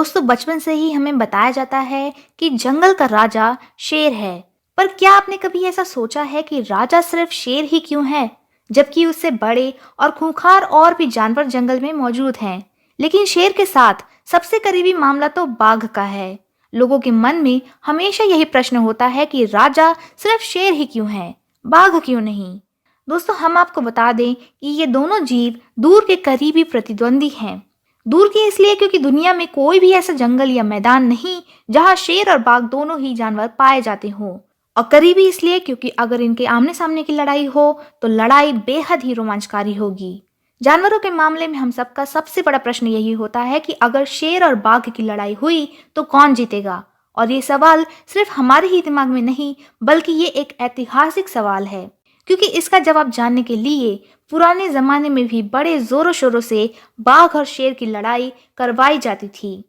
दोस्तों बचपन से ही हमें बताया जाता है कि जंगल का राजा शेर है। पर क्या आपने कभी ऐसा सोचा है कि राजा सिर्फ शेर ही क्यों है, जबकि उससे बड़े और खूंखार और भी जानवर जंगल में मौजूद हैं। लेकिन शेर के साथ सबसे करीबी मामला तो बाघ का है। लोगों के मन में हमेशा यही प्रश्न होता है कि राजा सिर्फ शेर ही क्यों है, बाघ क्यों नहीं। दोस्तों हम आपको बता दें कि ये दोनों जीव दूर के करीबी प्रतिद्वंदी हैं। दूर की इसलिए क्योंकि दुनिया में कोई भी ऐसा जंगल या मैदान नहीं जहां शेर और बाघ दोनों ही जानवर पाए जाते हों। और करीबी इसलिए क्योंकि अगर इनके आमने सामने की लड़ाई हो तो लड़ाई बेहद ही रोमांचकारी होगी। जानवरों के मामले में हम सबका सबसे बड़ा प्रश्न यही होता है कि अगर शेर और बाघ की लड़ाई हुई तो कौन जीतेगा। और ये सवाल सिर्फ हमारे ही दिमाग में नहीं बल्कि ये एक ऐतिहासिक सवाल है, क्योंकि इसका जवाब जानने के लिए पुराने जमाने में भी बड़े जोरों शोरों से बाघ और शेर की लड़ाई करवाई जाती थी।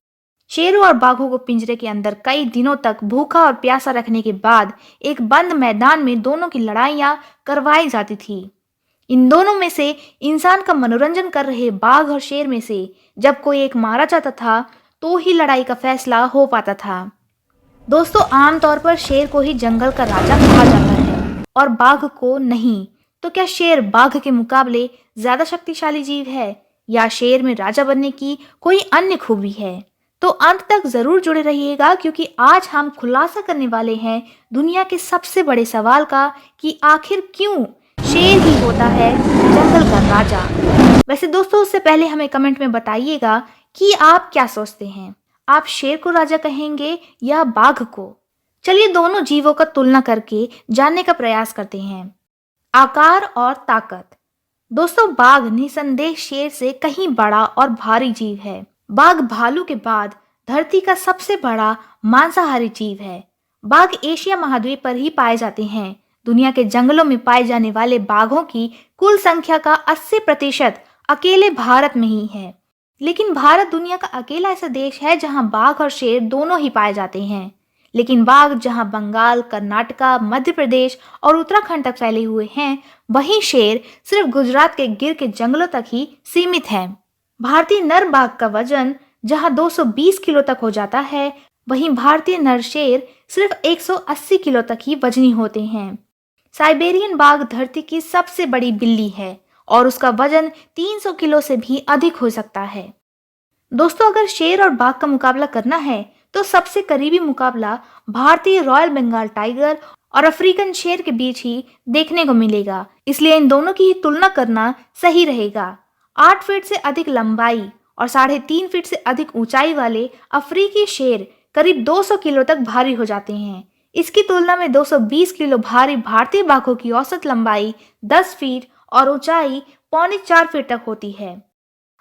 शेरों और बाघों को पिंजरे के अंदर कई दिनों तक भूखा और प्यासा रखने के बाद एक बंद मैदान में दोनों की लड़ाइयां करवाई जाती थी। इन दोनों में से इंसान का मनोरंजन कर रहे बाघ और शेर में से जब कोई एक मारा जाता था तो ही लड़ाई का फैसला हो पाता था। दोस्तों आमतौर पर शेर को ही जंगल का राजा कहा जाता है और बाघ को नहीं। तो क्या शेर बाघ के मुकाबले ज्यादा शक्तिशाली जीव है या शेर में राजा बनने की कोई अन्य खूबी है? तो अंत तक जरूर जुड़े रहिएगा, क्योंकि आज हम खुलासा करने वाले हैं दुनिया के सबसे बड़े सवाल का कि आखिर क्यों शेर ही होता है जंगल का राजा। वैसे दोस्तों उससे पहले हमें कमेंट में बताइएगा कि आप क्या सोचते हैं, आप शेर को राजा कहेंगे या बाघ को। चलिए दोनों जीवों का तुलना करके जानने का प्रयास करते हैं। आकार और ताकत। दोस्तों बाघ निसंदेह शेर से कहीं बड़ा और भारी जीव है। बाघ भालू के बाद धरती का सबसे बड़ा मांसाहारी जीव है। बाघ एशिया महाद्वीप पर ही पाए जाते हैं। दुनिया के जंगलों में पाए जाने वाले बाघों की कुल संख्या का 80% अकेले भारत में ही है। लेकिन भारत दुनिया का अकेला ऐसा देश है जहां बाघ और शेर दोनों ही पाए जाते हैं। लेकिन बाघ जहां बंगाल, कर्नाटका, मध्य प्रदेश और उत्तराखंड तक फैले हुए हैं, वहीं शेर सिर्फ गुजरात के गिर के जंगलों तक ही सीमित है। भारतीय नर बाघ का वजन जहां 220 किलो तक हो जाता है, वहीं भारतीय नर शेर सिर्फ 180 किलो तक ही वजनी होते हैं। साइबेरियन बाघ धरती की सबसे बड़ी बिल्ली है और उसका वजन 300 किलो से भी अधिक हो सकता है। दोस्तों अगर शेर और बाघ का मुकाबला करना है तो सबसे करीबी मुकाबला भारतीय रॉयल बंगाल टाइगर और अफ्रीकन शेर के बीच ही देखने को मिलेगा, इसलिए इन दोनों की ही तुलना करना सही रहेगा। 8 फीट से अधिक लंबाई और 3.5 फीट से अधिक ऊंचाई वाले अफ्रीकी शेर करीब 200 किलो तक भारी हो जाते हैं। इसकी तुलना में 220 किलो भारी भारतीय बाघों की औसत लंबाई 10 फीट और ऊंचाई 3.25 फीट तक होती है।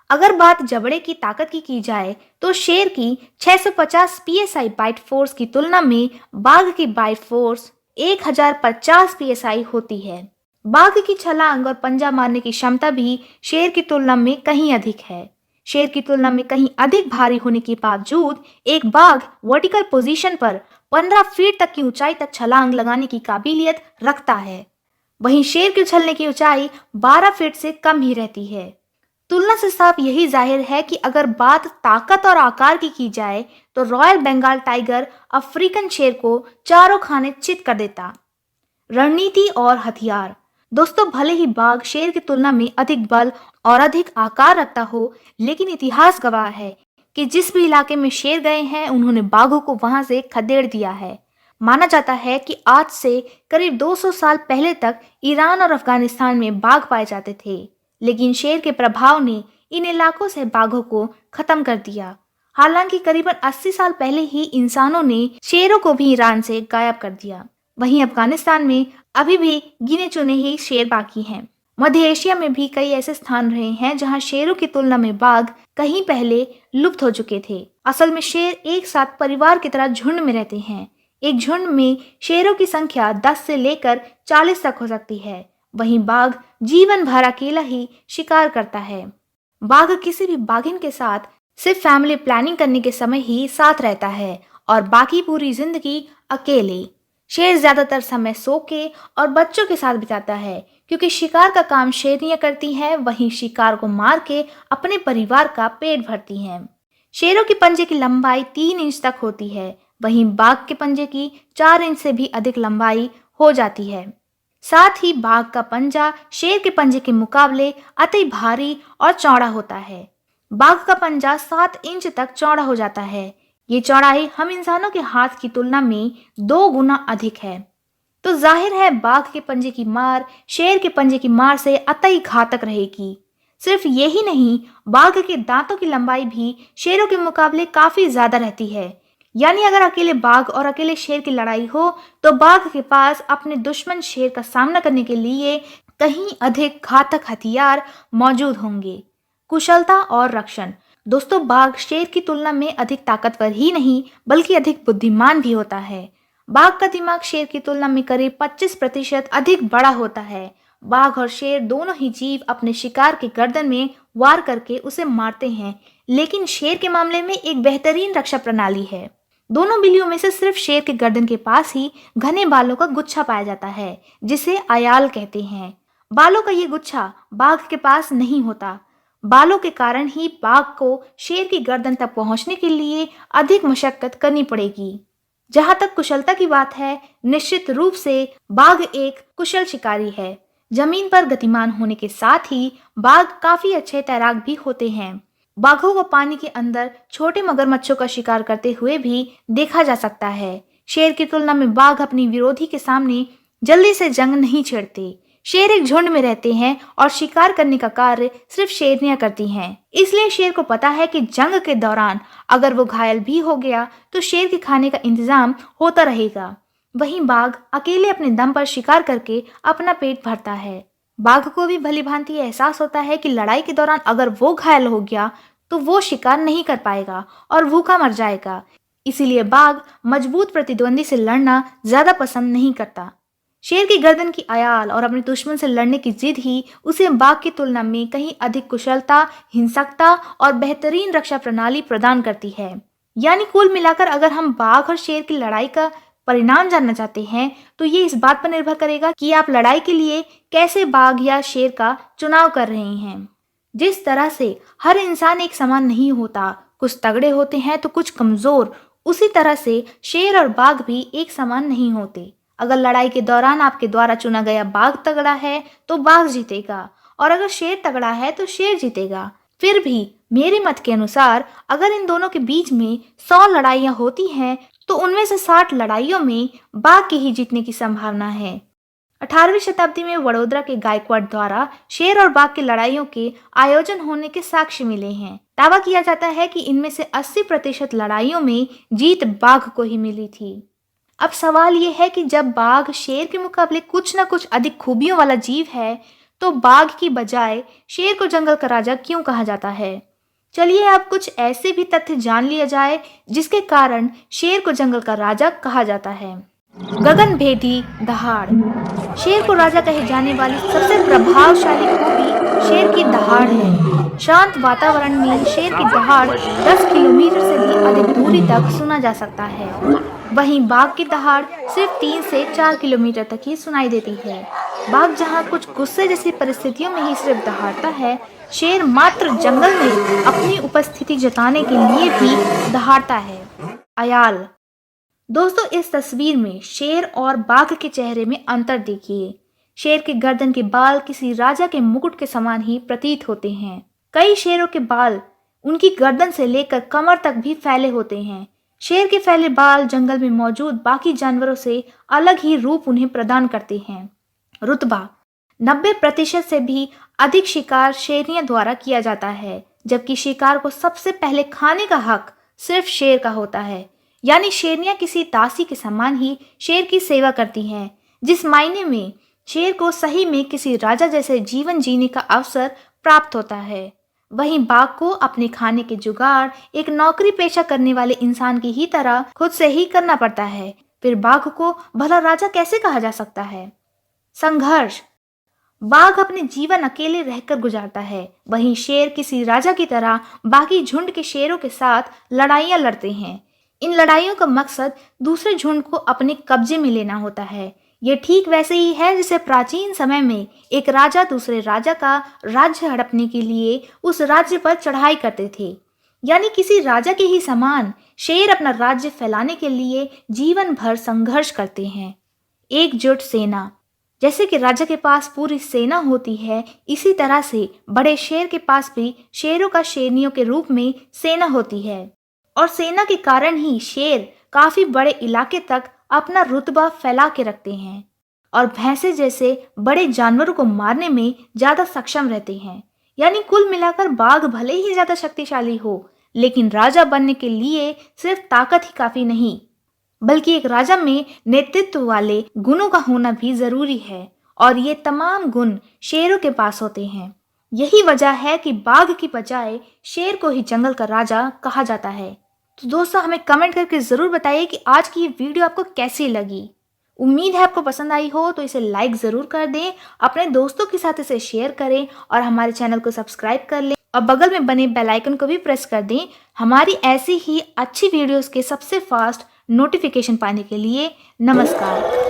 अगर बात जबड़े की ताकत की जाए तो शेर की 650 psi बाइट फोर्स की तुलना में बाघ की बाइट फोर्स 1050 psi होती है। बाघ की छलांग और पंजा मारने की क्षमता भी शेर की तुलना में कहीं अधिक है। शेर की तुलना में कहीं अधिक भारी होने के बावजूद एक बाघ वर्टिकल पोजीशन पर 15 फीट तक की ऊंचाई तक छलांग लगाने की काबिलियत रखता है। वहीं शेर के उछलने की ऊंचाई 12 फीट से कम ही रहती है। तुलना से साफ यही जाहिर है कि अगर बात ताकत और आकार की जाए तो रॉयल बंगाल टाइगर अफ्रीकन शेर को चारों खाने चित कर देता। रणनीति और हथियार। दोस्तों भले ही बाघ शेर की तुलना में अधिक बल और अधिक आकार रखता हो, लेकिन इतिहास गवाह है कि जिस भी इलाके में शेर गए हैं उन्होंने बाघों को वहां से खदेड़ दिया है। माना जाता है कि आज से करीब 200 साल पहले तक ईरान और अफगानिस्तान में बाघ पाए जाते थे, लेकिन शेर के प्रभाव ने इन इलाकों से बाघों को खत्म कर दिया। हालांकि करीबन 80 साल पहले ही इंसानों ने शेरों को भी ईरान से गायब कर दिया। वहीं अफगानिस्तान में अभी भी गिने चुने ही शेर बाकी हैं। मध्य एशिया में भी कई ऐसे स्थान रहे हैं जहां शेरों की तुलना में बाघ कहीं पहले लुप्त हो चुके थे। असल में शेर एक साथ परिवार की तरह झुंड में रहते हैं। एक झुंड में शेरों की संख्या 10 से लेकर 40 तक हो सकती है। वहीं बाघ जीवन भर अकेला ही शिकार करता है। बाघ किसी भी बाघिन के साथ सिर्फ फैमिली प्लानिंग करने के समय ही साथ रहता है और बाकी पूरी जिंदगी अकेले। शेर ज्यादातर समय सो के और बच्चों के साथ बिताता है, क्योंकि शिकार का काम शेरनियां करती हैं, वहीं शिकार को मार के अपने परिवार का पेट भरती हैं। शेरों के पंजे की लंबाई 3 इंच तक होती है, वहीं बाघ के पंजे की 4 इंच से भी अधिक लंबाई हो जाती है। साथ ही बाघ का पंजा शेर के पंजे के मुकाबले अति भारी और चौड़ा होता है। बाघ का पंजा 7 इंच तक चौड़ा हो जाता है। ये चौड़ाई हम इंसानों के हाथ की तुलना में 2 गुना अधिक है। तो जाहिर है बाघ के पंजे की मार शेर के पंजे की मार से अति घातक रहेगी। सिर्फ यही नहीं, बाघ के दांतों की लंबाई भी शेरों के मुकाबले काफी ज्यादा रहती है। यानी अगर अकेले बाघ और अकेले शेर की लड़ाई हो तो बाघ के पास अपने दुश्मन शेर का सामना करने के लिए कहीं अधिक घातक हथियार मौजूद होंगे। कुशलता और रक्षण। दोस्तों, बाघ शेर की तुलना में अधिक ताकतवर ही नहीं बल्कि अधिक बुद्धिमान भी होता है। बाघ का दिमाग शेर की तुलना में करीब 25% अधिक बड़ा होता है। बाघ और शेर दोनों ही जीव अपने शिकार के गर्दन में वार करके उसे मारते हैं, लेकिन शेर के मामले में एक बेहतरीन रक्षा प्रणाली है। दोनों बिल्लियों में से सिर्फ शेर के गर्दन के पास ही घने बालों का गुच्छा पाया जाता है, जिसे अयाल कहते हैं। बालों का ये गुच्छा बाघ के पास नहीं होता। बालों के कारण ही बाघ को शेर की गर्दन तक पहुंचने के लिए अधिक मशक्कत करनी पड़ेगी। जहां तक कुशलता की बात है, निश्चित रूप से बाघ एक कुशल शिकारी है। जमीन पर गतिमान होने के साथ ही बाघ काफी अच्छे तैराक भी होते हैं। बाघों को पानी के अंदर छोटे मगरमच्छों का शिकार करते हुए भी देखा जा सकता है। शेर की तुलना में बाघ अपनी विरोधी के सामने जल्दी से जंग नहीं छेड़ते। शेर एक झुंड में रहते हैं और शिकार करने का कार्य सिर्फ शेरनियां करती हैं। इसलिए शेर को पता है कि जंग के दौरान अगर वो घायल भी हो गया तो शेर के खाने का इंतजाम होता रहेगा। वहीं बाघ अकेले अपने दम पर शिकार करके अपना पेट भरता है। बाघ को भी भली भांति एहसास होता है कि लड़ाई के दौरान अगर वो घायल हो गया तो वो शिकार नहीं कर पाएगा और भूखा मर जाएगा। इसीलिए बाघ मजबूत प्रतिद्वंदी से लड़ना ज्यादा पसंद नहीं करता। शेर की गर्दन की अयाल और अपने दुश्मन से लड़ने की जिद ही उसे बाघ की तुलना में कहीं अधिक कुशलता, हिंसकता और बेहतरीन रक्षा प्रणाली प्रदान करती है। यानी कुल मिलाकर अगर हम बाघ और शेर की लड़ाई का परिणाम जानना चाहते हैं तो ये इस बात पर निर्भर करेगा कि आप लड़ाई के लिए कैसे बाघ या शेर का चुनाव कर रहे हैं। जिस तरह से हर इंसान एक समान नहीं होता, कुछ तगड़े होते हैं तो कुछ कमजोर, उसी तरह से शेर और बाघ भी एक समान नहीं होते। अगर लड़ाई के दौरान आपके द्वारा चुना गया बाघ तगड़ा है तो बाघ जीतेगा, और अगर शेर तगड़ा है तो शेर जीतेगा। फिर भी मेरे मत के अनुसार अगर इन दोनों के बीच में 100 लड़ाइयां होती हैं तो उनमें से 60 लड़ाइयों में बाघ के ही जीतने की संभावना है। 18वीं शताब्दी में वडोदरा के गायकवाड़ द्वारा शेर और बाघ की लड़ाइयों के आयोजन होने के साक्ष्य मिले हैं। दावा किया जाता है कि इनमें से 80% लड़ाइयों में जीत बाघ को ही मिली थी। अब सवाल ये है कि जब बाघ शेर के मुकाबले कुछ न कुछ अधिक खूबियों वाला जीव है तो बाघ की बजाय शेर को जंगल का राजा क्यों कहा जाता है? चलिए अब कुछ ऐसे भी तथ्य जान लिया जाए जिसके कारण शेर को जंगल का राजा कहा जाता है। गगनभेदी दहाड़। शेर को राजा कहे जाने वाली सबसे प्रभावशाली खूबी शेर की दहाड़ है। शांत वातावरण में शेर की दहाड़ 10 किलोमीटर से भी अधिक दूरी तक सुना जा सकता है। वहीं बाघ की दहाड़ सिर्फ 3 से 4 किलोमीटर तक ही सुनाई देती है। बाघ जहां कुछ गुस्से जैसी परिस्थितियों में ही सिर्फ दहाड़ता है, शेर मात्र जंगल में अपनी उपस्थिति जताने के लिए भी दहाड़ता है। अयाल। दोस्तों, इस तस्वीर में शेर और बाघ के चेहरे में अंतर देखिए। शेर के गर्दन के बाल किसी राजा के मुकुट के समान ही प्रतीत होते हैं। कई शेरों के बाल उनकी गर्दन से लेकर कमर तक भी फैले होते हैं। शेर के फैले बाल जंगल में मौजूद बाकी जानवरों से अलग ही रूप उन्हें प्रदान करते हैं। रुतबा। 90% से भी अधिक शिकार शेरनियों द्वारा किया जाता है, जबकि शिकार को सबसे पहले खाने का हक सिर्फ शेर का होता है। यानी शेरनियां किसी दासी के समान ही शेर की सेवा करती हैं, जिस मायने में शेर को सही में किसी राजा जैसे जीवन जीने का अवसर प्राप्त होता है। वहीं बाघ को अपने खाने के जुगाड़ एक नौकरी पेशा करने वाले इंसान की ही तरह खुद से ही करना पड़ता है। फिर बाघ को भला राजा कैसे कहा जा सकता है? संघर्ष। बाघ अपने जीवन अकेले रहकर गुजारता है, वहीं शेर किसी राजा की तरह बाकी झुंड के शेरों के साथ लड़ाइयां लड़ते हैं। इन लड़ाइयों का मकसद दूसरे झुंड को अपने कब्जे में लेना होता है। ये ठीक वैसे ही है जैसे प्राचीन समय में एक राजा दूसरे राजा का राज्य हड़पने के लिए उस राज्य पर चढ़ाई करते थे। यानी किसी राजा के ही समान शेर अपना राज्य फैलाने के लिए जीवन भर संघर्ष करते हैं। एकजुट सेना, जैसे कि राजा के पास पूरी सेना होती है, इसी तरह से बड़े शेर के पास भी शेरों का शेरनियों के रूप में सेना होती है। और सेना के कारण ही शेर काफी बड़े इलाके तक अपना रुतबा फैला के रखते हैं और भैंसे जैसे बड़े जानवरों को मारने में ज्यादा सक्षम रहते हैं। यानी कुल मिलाकर बाघ भले ही ज्यादा शक्तिशाली हो, लेकिन राजा बनने के लिए सिर्फ ताकत ही काफी नहीं, बल्कि एक राजा में नेतृत्व वाले गुणों का होना भी जरूरी है। और ये तमाम गुण शेरों के पास होते हैं। यही वजह है कि बाघ की बजाय शेर को ही जंगल का राजा कहा जाता है। तो दोस्तों, हमें कमेंट करके जरूर बताइए कि आज की ये वीडियो आपको कैसी लगी। उम्मीद है आपको पसंद आई हो, तो इसे लाइक जरूर कर दें, अपने दोस्तों के साथ इसे शेयर करें और हमारे चैनल को सब्सक्राइब कर लें और बगल में बने बेल आइकन को भी प्रेस कर दें हमारी ऐसी ही अच्छी वीडियोस के सबसे फास्ट नोटिफिकेशन पाने के लिए। नमस्कार।